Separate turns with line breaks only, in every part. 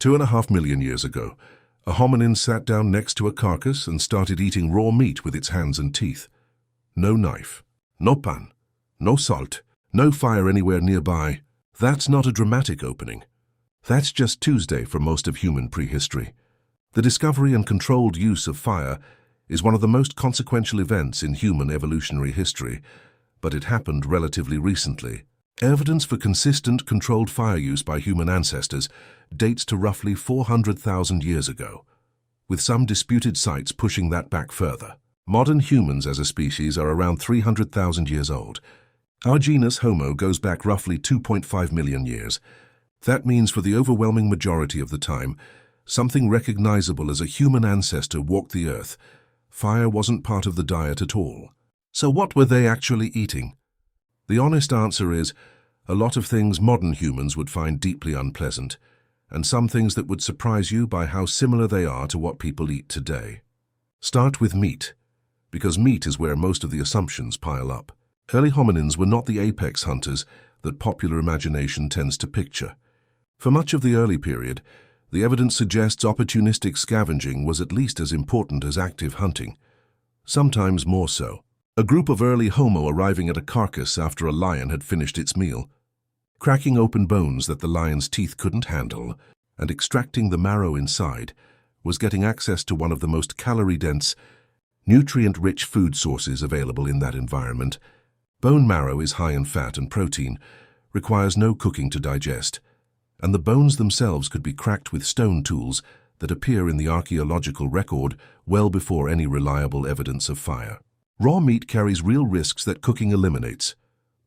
2.5 million years ago, a hominin sat down next to a carcass and started eating raw meat with its hands and teeth. No knife, no pan, no salt, no fire anywhere nearby. That's not a dramatic opening. That's just Tuesday for most of human prehistory. The discovery and controlled use of fire is one of the most consequential events in human evolutionary history, but it happened relatively recently. Evidence for consistent, controlled fire use by human ancestors dates to roughly 400,000 years ago, with some disputed sites pushing that back further. Modern humans as a species are around 300,000 years old. Our genus Homo goes back roughly 2.5 million years. That means for the overwhelming majority of the time, something recognizable as a human ancestor walked the earth. Fire wasn't part of the diet at all. So what were they actually eating? The honest answer is, a lot of things modern humans would find deeply unpleasant, and some things that would surprise you by how similar they are to what people eat today. Start with meat, because meat is where most of the assumptions pile up. Early hominins were not the apex hunters that popular imagination tends to picture. For much of the early period, the evidence suggests opportunistic scavenging was at least as important as active hunting, sometimes more so. A group of early Homo arriving at a carcass after a lion had finished its meal, cracking open bones that the lion's teeth couldn't handle and extracting the marrow inside, was getting access to one of the most calorie-dense, nutrient-rich food sources available in that environment. Bone marrow is high in fat and protein, requires no cooking to digest, and the bones themselves could be cracked with stone tools that appear in the archaeological record well before any reliable evidence of fire. Raw meat carries real risks that cooking eliminates,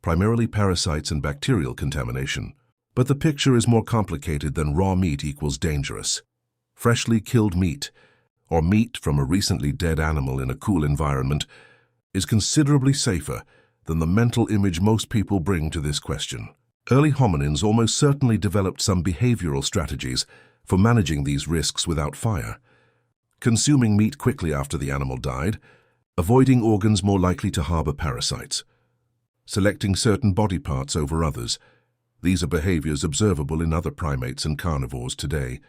primarily parasites and bacterial contamination. But the picture is more complicated than raw meat equals dangerous. Freshly killed meat, or meat from a recently dead animal in a cool environment, is considerably safer than the mental image most people bring to this question. Early hominins almost certainly developed some behavioral strategies for managing these risks without fire. Consuming meat quickly after the animal died, avoiding organs more likely to harbor parasites, selecting certain body parts over others. These are behaviors observable in other primates and carnivores today,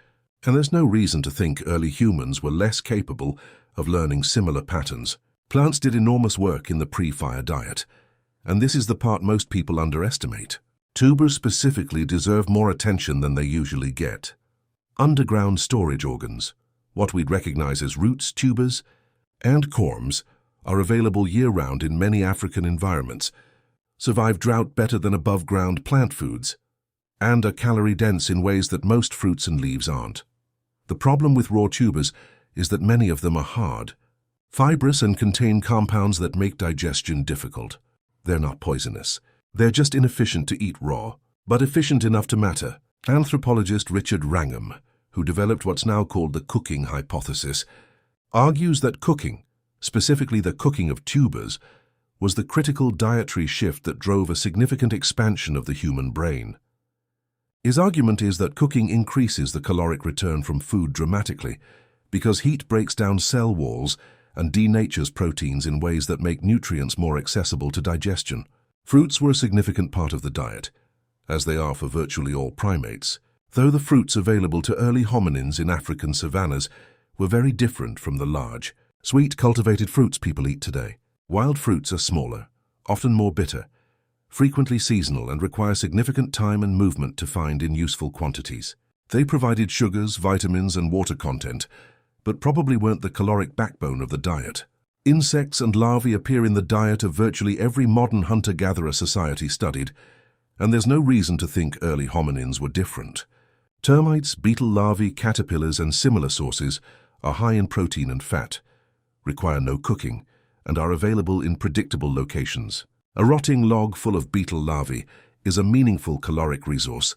and there's no reason to think early humans were less capable of learning similar patterns. Plants did enormous work in the pre-fire diet, and this is the part most people underestimate. Tubers specifically deserve more attention than they usually get. Underground storage organs, what we'd recognize as roots, tubers, and corms, are available year-round in many African environments, survive drought better than above-ground plant foods, and are calorie-dense in ways that most fruits and leaves aren't. The problem with raw tubers is that many of them are hard, fibrous, and contain compounds that make digestion difficult. They're not poisonous. They're just inefficient to eat raw, but efficient enough to matter. Anthropologist Richard Wrangham, who developed what's now called the cooking hypothesis, argues that cooking, specifically the cooking of tubers, was the critical dietary shift that drove a significant expansion of the human brain. His argument is that cooking increases the caloric return from food dramatically because heat breaks down cell walls and denatures proteins in ways that make nutrients more accessible to digestion. Fruits were a significant part of the diet, as they are for virtually all primates, though the fruits available to early hominins in African savannas were very different from the large, sweet cultivated fruits people eat today. Wild fruits are smaller, often more bitter, frequently seasonal, and require significant time and movement to find in useful quantities. They provided sugars, vitamins, and water content, but probably weren't the caloric backbone of the diet. Insects and larvae appear in the diet of virtually every modern hunter-gatherer society studied, and there's no reason to think early hominins were different. Termites, beetle larvae, caterpillars, and similar sources are high in protein and fat, require no cooking, and are available in predictable locations. A rotting log full of beetle larvae is a meaningful caloric resource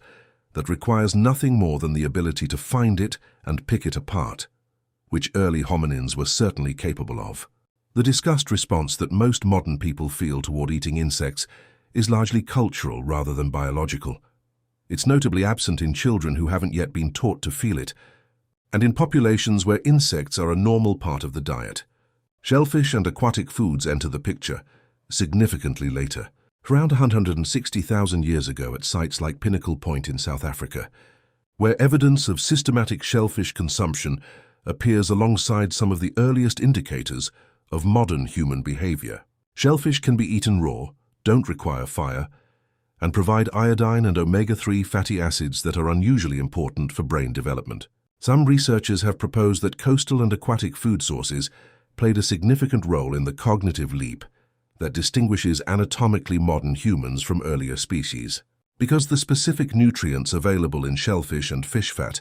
that requires nothing more than the ability to find it and pick it apart, which early hominins were certainly capable of. The disgust response that most modern people feel toward eating insects is largely cultural rather than biological. It's notably absent in children who haven't yet been taught to feel it, and in populations where insects are a normal part of the diet. Shellfish and aquatic foods enter the picture significantly later. Around 160,000 years ago at sites like Pinnacle Point in South Africa, where evidence of systematic shellfish consumption appears alongside some of the earliest indicators of modern human behavior. Shellfish can be eaten raw, don't require fire, and provide iodine and omega-3 fatty acids that are unusually important for brain development. Some researchers have proposed that coastal and aquatic food sources played a significant role in the cognitive leap that distinguishes anatomically modern humans from earlier species. Because the specific nutrients available in shellfish and fish fat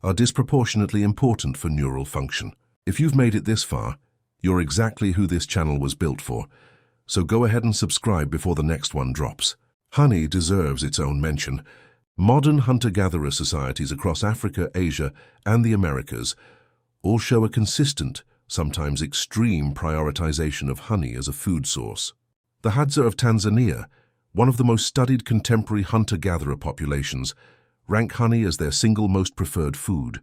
are disproportionately important for neural function. If you've made it this far, you're exactly who this channel was built for, so go ahead and subscribe before the next one drops. Honey deserves its own mention. Modern hunter-gatherer societies across Africa, Asia, and the Americas all show a consistent, sometimes extreme prioritization of honey as a food source. The Hadza of Tanzania, one of the most studied contemporary hunter-gatherer populations, rank honey as their single most preferred food.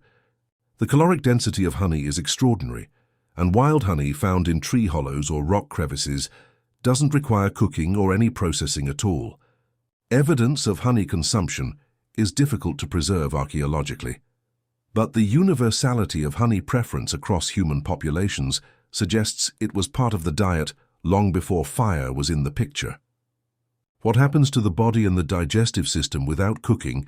The caloric density of honey is extraordinary, and wild honey found in tree hollows or rock crevices doesn't require cooking or any processing at all. Evidence of honey consumption is difficult to preserve archaeologically, but the universality of honey preference across human populations suggests it was part of the diet long before fire was in the picture. What happens to the body and the digestive system without cooking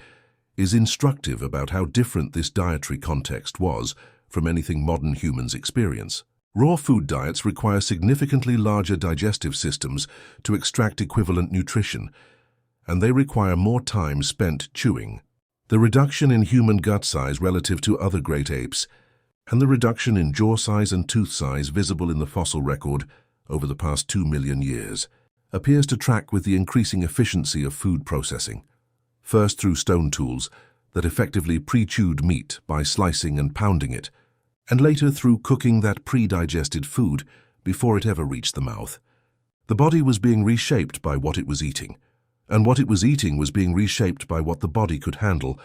is instructive about how different this dietary context was from anything modern humans experience. Raw food diets require significantly larger digestive systems to extract equivalent nutrition, and they require more time spent chewing. The reduction in human gut size relative to other great apes, and the reduction in jaw size and tooth size visible in the fossil record over the past 2 million years, appears to track with the increasing efficiency of food processing, first through stone tools that effectively pre-chewed meat by slicing and pounding it, and later through cooking that pre-digested food before it ever reached the mouth. The body was being reshaped by what it was eating, and what it was eating was being reshaped by what the body could handle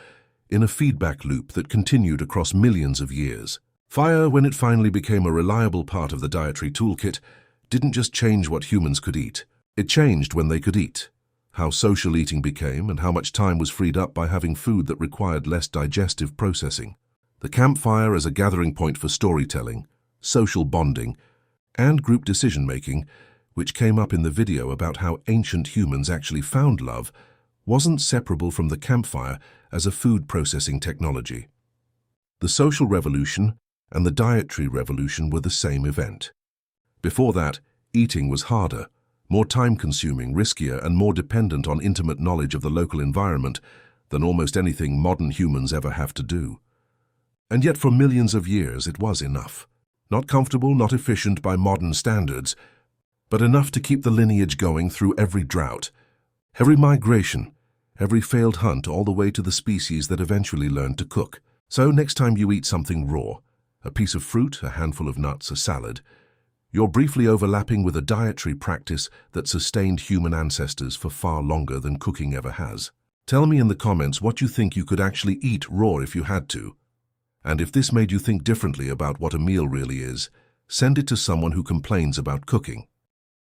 in a feedback loop that continued across millions of years. Fire, when it finally became a reliable part of the dietary toolkit, didn't just change what humans could eat. It changed when they could eat, how social eating became, and how much time was freed up by having food that required less digestive processing. The campfire as a gathering point for storytelling, social bonding, and group decision-making, which came up in the video about how ancient humans actually found love, wasn't separable from the campfire as a food processing technology. The social revolution and the dietary revolution were the same event. Before that, eating was harder, more time-consuming, riskier, and more dependent on intimate knowledge of the local environment than almost anything modern humans ever have to do. And yet for millions of years it was enough. Not comfortable, not efficient by modern standards, but enough to keep the lineage going through every drought, every migration, every failed hunt, all the way to the species that eventually learned to cook. So next time you eat something raw, a piece of fruit, a handful of nuts, a salad, you're briefly overlapping with a dietary practice that sustained human ancestors for far longer than cooking ever has. Tell me in the comments what you think you could actually eat raw if you had to. And if this made you think differently about what a meal really is, send it to someone who complains about cooking.